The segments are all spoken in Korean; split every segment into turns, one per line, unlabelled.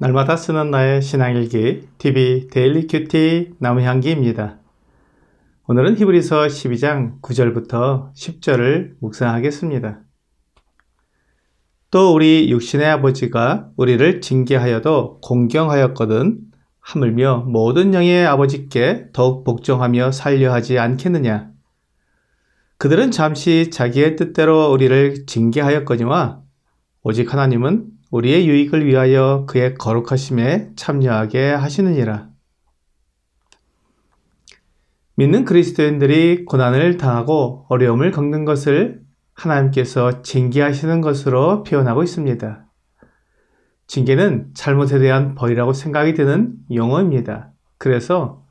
날마다 쓰는 나의 신앙일기 TV 데일리 큐티 나무향기입니다. 오늘은 히브리서 12장 9절부터 10절을 묵상하겠습니다. 또 우리 육신의 아버지가 우리를 징계하여도 공경하였거든 하물며 모든 영의 아버지께 더욱 복종하며 살려하지 않겠느냐. 그들은 잠시 자기의 뜻대로 우리를 징계하였거니와 오직 하나님은 우리의 유익을 위하여 그의 거룩하심에 참여하게 하시느니라. 믿는 그리스도인들이 고난을 당하고 어려움을 겪는 것을 하나님께서 징계하시는 것으로 표현하고 있습니다. 징계는 잘못에 대한 벌이라고 생각이 드는 용어입니다. 그래서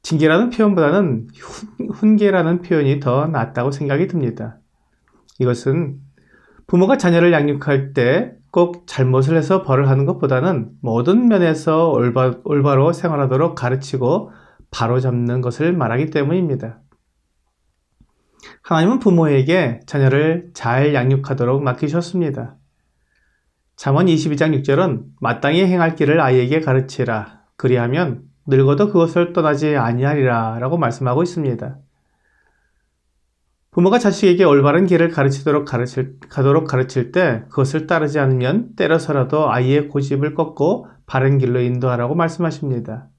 징계라는 표현보다는 훈계라는 표현이 더 낫다고 생각이 듭니다. 이것은 부모가 자녀를 양육할 때 꼭 잘못을 해서 벌을 하는 것보다는 모든 면에서 올바로 생활하도록 가르치고 바로잡는 것을 말하기 때문입니다. 하나님은 부모에게 자녀를 잘 양육하도록 맡기셨습니다. 잠언 22장 6절은 마땅히 행할 길을 아이에게 가르치라. 그리하면 늙어도 그것을 떠나지 아니하리라 라고 말씀하고 있습니다. 부모가 자식에게 올바른 길을 가도록 가르칠 때 그것을 따르지 않으면 때려서라도 아이의 고집을 꺾고 바른 길로 인도하라고 말씀하십니다.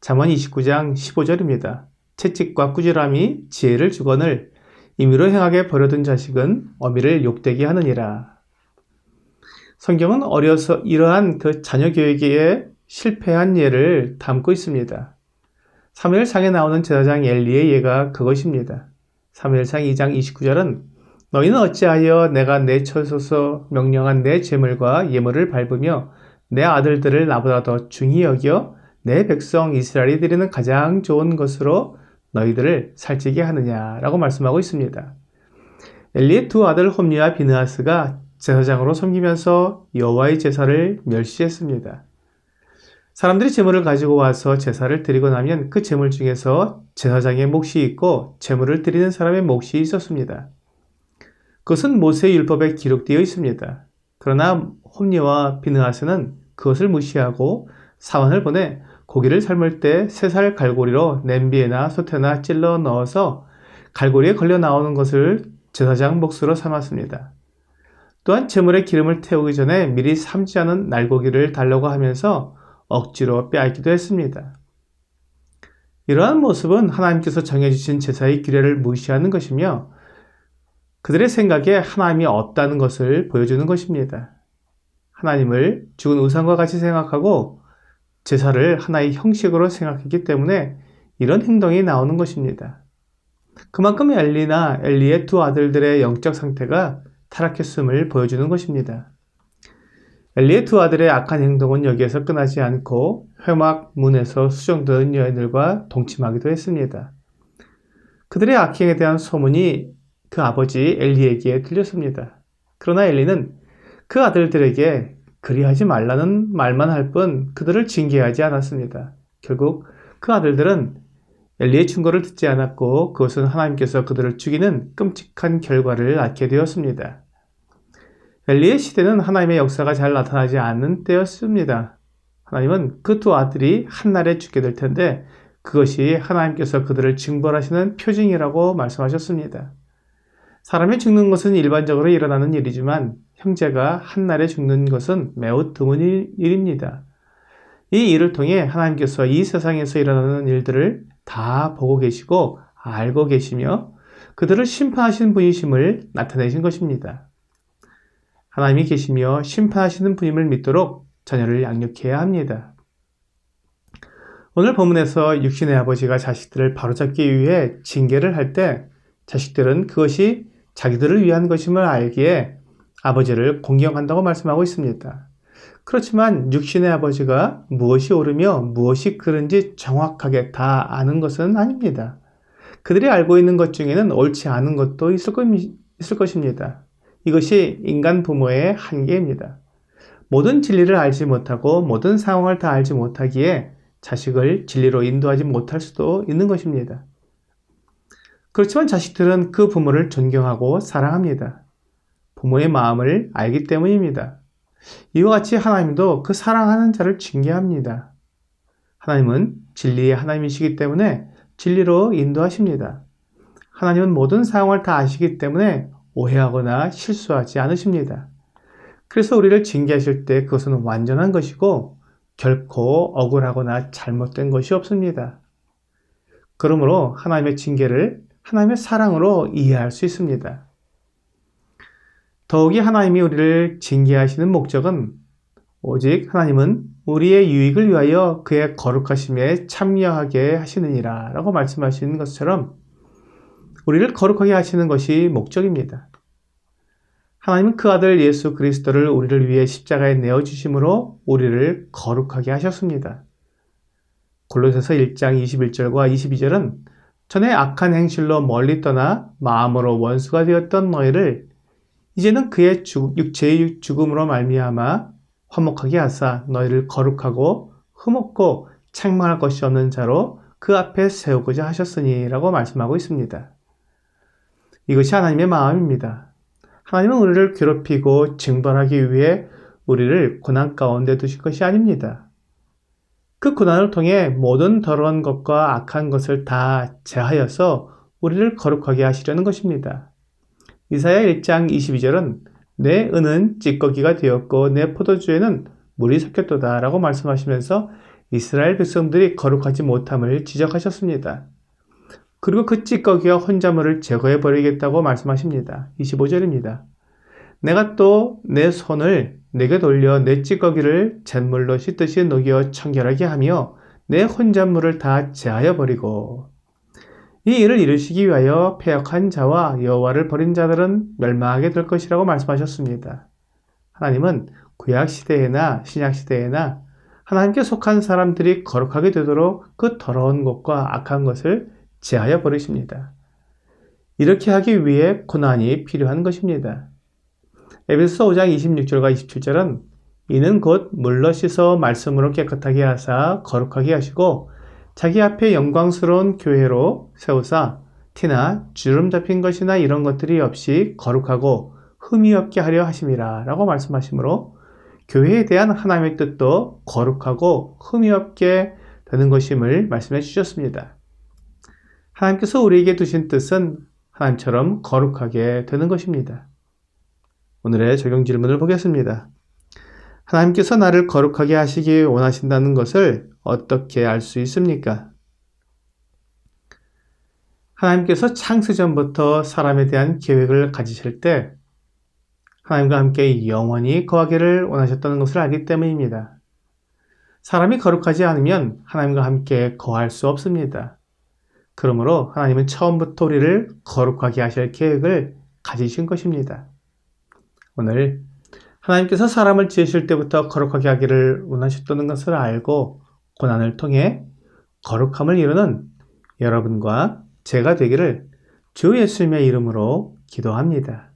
잠언 29장 15절입니다. 채찍과 꾸지람이 지혜를 주거늘 임의로 행하게 버려둔 자식은 어미를 욕되게 하느니라. 성경은 어려서 이러한 그 자녀 교육에 실패한 예를 담고 있습니다. 사무엘상에 나오는 제사장 엘리의 예가 그것입니다. 사무엘상 2장 29절은 너희는 어찌하여 내가 내 처소서 명령한 내 제물과 예물을 밟으며 내 아들들을 나보다 더 중히 여겨 내 백성 이스라엘이 드리는 가장 좋은 것으로 너희들을 살찌게 하느냐라고 말씀하고 있습니다. 엘리의 두 아들 홈리와 비느하스가 제사장으로 섬기면서 여호와의 제사를 멸시했습니다. 사람들이 제물을 가지고 와서 제사를 드리고 나면 그 제물 중에서 제사장의 몫이 있고 제물을 드리는 사람의 몫이 있었습니다. 그것은 모세의 율법에 기록되어 있습니다. 그러나 홈리와 비느하스는 그것을 무시하고 사원을 보내 고기를 삶을 때 쇠살 갈고리로 냄비에나 솥에나 찔러 넣어서 갈고리에 걸려 나오는 것을 제사장 몫으로 삼았습니다. 또한 제물에 기름을 태우기 전에 미리 삶지 않은 날고기를 달라고 하면서 억지로 빼앗기도 했습니다. 이러한 모습은 하나님께서 정해주신 제사의 규례를 무시하는 것이며 그들의 생각에 하나님이 없다는 것을 보여주는 것입니다. 하나님을 죽은 우상과 같이 생각하고 제사를 하나의 형식으로 생각했기 때문에 이런 행동이 나오는 것입니다. 그만큼 엘리나 엘리의 두 아들들의 영적 상태가 타락했음을 보여주는 것입니다. 엘리의 두 아들의 악한 행동은 여기에서 끝나지 않고 회막 문에서 수정되는 여인들과 동침하기도 했습니다. 그들의 악행에 대한 소문이 그 아버지 엘리에게 들렸습니다. 그러나 엘리는 그 아들들에게 그리하지 말라는 말만 할 뿐 그들을 징계하지 않았습니다. 결국 그 아들들은 엘리의 충고를 듣지 않았고 그것은 하나님께서 그들을 죽이는 끔찍한 결과를 낳게 되었습니다. 엘리의 시대는 하나님의 역사가 잘 나타나지 않는 때였습니다. 하나님은 그 두 아들이 한날에 죽게 될 텐데 그것이 하나님께서 그들을 징벌하시는 표징이라고 말씀하셨습니다. 사람이 죽는 것은 일반적으로 일어나는 일이지만 형제가 한날에 죽는 것은 매우 드문 일입니다. 이 일을 통해 하나님께서 이 세상에서 일어나는 일들을 다 보고 계시고 알고 계시며 그들을 심판하시는 분이심을 나타내신 것입니다. 하나님이 계시며 심판하시는 분임을 믿도록 자녀를 양육해야 합니다. 오늘 본문에서 육신의 아버지가 자식들을 바로잡기 위해 징계를 할 때 자식들은 그것이 자기들을 위한 것임을 알기에 아버지를 공경한다고 말씀하고 있습니다. 그렇지만 육신의 아버지가 무엇이 옳으며 무엇이 그른지 정확하게 다 아는 것은 아닙니다. 그들이 알고 있는 것 중에는 옳지 않은 것도 있을 것입니다. 이것이 인간 부모의 한계입니다. 모든 진리를 알지 못하고 모든 상황을 다 알지 못하기에 자식을 진리로 인도하지 못할 수도 있는 것입니다. 그렇지만 자식들은 그 부모를 존경하고 사랑합니다. 부모의 마음을 알기 때문입니다. 이와 같이 하나님도 그 사랑하는 자를 징계합니다. 하나님은 진리의 하나님이시기 때문에 진리로 인도하십니다. 하나님은 모든 상황을 다 아시기 때문에 오해하거나 실수하지 않으십니다. 그래서 우리를 징계하실 때 그것은 완전한 것이고 결코 억울하거나 잘못된 것이 없습니다. 그러므로 하나님의 징계를 하나님의 사랑으로 이해할 수 있습니다. 더욱이 하나님이 우리를 징계하시는 목적은 오직 하나님은 우리의 유익을 위하여 그의 거룩하심에 참여하게 하시느니라 라고 말씀하시는 것처럼 우리를 거룩하게 하시는 것이 목적입니다. 하나님은 그 아들 예수 그리스도를 우리를 위해 십자가에 내어주심으로 우리를 거룩하게 하셨습니다. 골로새서 1장 21절과 22절은 전에 악한 행실로 멀리 떠나 마음으로 원수가 되었던 너희를 이제는 그의 육체의 죽음으로 말미암아 화목하게 하사 너희를 거룩하고 흠없고 책망할 것이 없는 자로 그 앞에 세우고자 하셨으니 라고 말씀하고 있습니다. 이것이 하나님의 마음입니다. 하나님은 우리를 괴롭히고 징벌하기 위해 우리를 고난 가운데 두실 것이 아닙니다. 그 고난을 통해 모든 더러운 것과 악한 것을 다 제하여서 우리를 거룩하게 하시려는 것입니다. 이사야 1장 22절은 내 은은 찌꺼기가 되었고 내 포도주에는 물이 섞였도다 라고 말씀하시면서 이스라엘 백성들이 거룩하지 못함을 지적하셨습니다. 그리고 그 찌꺼기와 혼자물을 제거해 버리겠다고 말씀하십니다. 25절입니다. 내가 또 내 손을 내게 돌려 내 찌꺼기를 잿물로 씻듯이 녹여 청결하게 하며 내 혼잣물을 다 제하여 버리고 이 일을 이루시기 위하여 패역한 자와 여호와를 버린 자들은 멸망하게 될 것이라고 말씀하셨습니다. 하나님은 구약 시대에나 신약 시대에나 하나님께 속한 사람들이 거룩하게 되도록 그 더러운 것과 악한 것을 제하여 버리십니다. 이렇게 하기 위해 고난이 필요한 것입니다. 에베소서 5장 26절과 27절은 이는 곧 물로 씻어 말씀으로 깨끗하게 하사 거룩하게 하시고 자기 앞에 영광스러운 교회로 세우사 티나 주름 잡힌 것이나 이런 것들이 없이 거룩하고 흠이 없게 하려 하심이라 라고 말씀하시므로 교회에 대한 하나님의 뜻도 거룩하고 흠이 없게 되는 것임을 말씀해 주셨습니다. 하나님께서 우리에게 두신 뜻은 하나님처럼 거룩하게 되는 것입니다. 오늘의 적용 질문을 보겠습니다. 하나님께서 나를 거룩하게 하시기 원하신다는 것을 어떻게 알 수 있습니까? 하나님께서 창세전부터 사람에 대한 계획을 가지실 때 하나님과 함께 영원히 거하기를 원하셨다는 것을 알기 때문입니다. 사람이 거룩하지 않으면 하나님과 함께 거할 수 없습니다. 그러므로 하나님은 처음부터 우리를 거룩하게 하실 계획을 가지신 것입니다. 오늘 하나님께서 사람을 지으실 때부터 거룩하게 하기를 원하셨다는 것을 알고 고난을 통해 거룩함을 이루는 여러분과 제가 되기를 주 예수님의 이름으로 기도합니다.